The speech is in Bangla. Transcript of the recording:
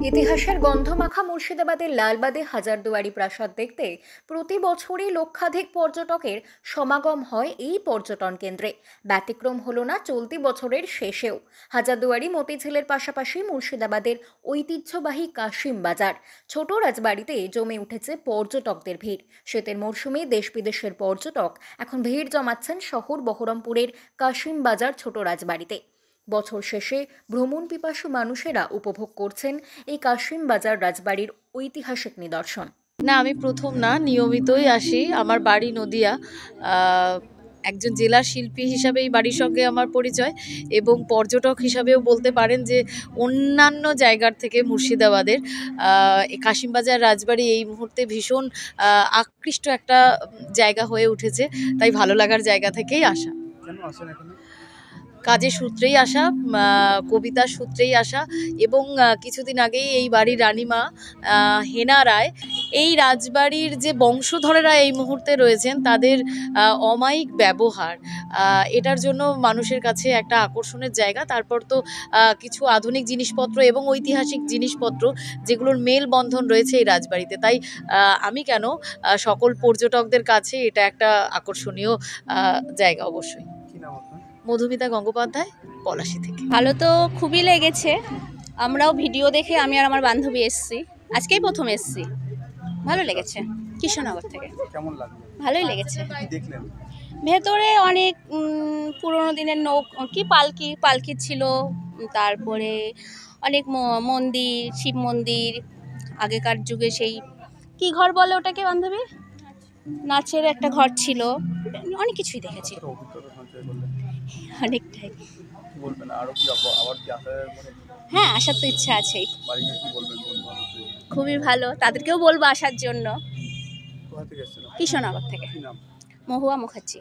ইতিহাসের গন্ধমাখা মুর্শিদাবাদের লালবাদে হাজারদুয়ারি প্রাসাদ দেখতে প্রতি বছরই লক্ষাধিক পর্যটকের সমাগম হয় এই পর্যটন কেন্দ্রে। ব্যতিক্রম হলো না চলতি বছরের শেষেও। হাজারদুয়ারি মতিঝিলের পাশাপাশি মুর্শিদাবাদের ঐতিহ্যবাহী কাশিম বাজার ছোট রাজবাড়িতে জমে উঠেছে পর্যটকদের ভিড়। শীতের মরশুমে দেশ বিদেশের পর্যটক এখন ভিড় জমাচ্ছেন শহর বহরমপুরের কাশিম বাজার ছোট রাজবাড়িতে। বছর শেষে ভ্রমণ পিপাসু মানুষেরা উপভোগ করছেন এই কাশিম বাজার রাজবাড়ির ঐতিহাসিক নিদর্শন। না, আমি প্রথম না, নিয়মিতই আসি। আমার বাড়ি নদিয়া। একজন জেলা শিল্পী হিসাবে এই বাড়ির সঙ্গে আমার পরিচয়, এবং পর্যটক হিসাবেও বলতে পারেন যে অন্যান্য জায়গার থেকে মুর্শিদাবাদের এই কাশিমবাজার রাজবাড়ি এই মুহূর্তে ভীষণ আকৃষ্ট একটা জায়গা হয়ে উঠেছে। তাই ভালো লাগার জায়গা থেকেই আসা। কাজের সূত্রেই আসা, কবিতার সূত্রেই আসা, এবং কিছুদিন আগেই এই বাড়ির রানীমা হেনা রায়, এই রাজবাড়ির যে বংশধরেরা এই মুহূর্তে রয়েছেন তাদের অমায়িক ব্যবহার, এটার জন্য মানুষের কাছে একটা আকর্ষণের জায়গা। তারপর তো কিছু আধুনিক জিনিসপত্র এবং ঐতিহাসিক জিনিসপত্র যেগুলোর মেলবন্ধন রয়েছে এই রাজবাড়িতে। তাই আমি কেন, সকল পর্যটকদের কাছে এটা একটা আকর্ষণীয় জায়গা অবশ্যই। মধুমিতা গঙ্গোপাধ্যায়, পলাশী থেকে। ভালো তো খুবই লেগেছে। আমরাও ভিডিও দেখে আমি আর আমার বান্ধবী এসেছি, আজকেই প্রথম এসেছি। ভালো লেগেছে। কৃষ্ণনগর থেকে। কেমন লাগলো? ভালোই লেগেছে। কি দেখলেন? ভেতরে অনেক পুরোনো দিনের পালকি ছিল। তারপরে অনেক মন্দির, শিব মন্দির, আগেকার যুগে সেই কি ঘর বলে ওটাকে বান্ধবী, নাচের একটা ঘর ছিল। অনেক কিছুই দেখেছি, অভিজ্ঞতা সঞ্চয় করলেন? অনেকটাই। কি বলবেন, আরো কি আবার কি আসার মানে হ্যাঁ, আসার তো ইচ্ছা আছেই। বাড়িতে কি বলবেন বন্ধু-বান্ধবদের? খুবই ভালো, তাদেরকেও বলবো আসার জন্য। কোথা থেকে এসেছেন? কৃষ্ণনগর থেকে। কি নাম? মহুয়া মুখার্জি।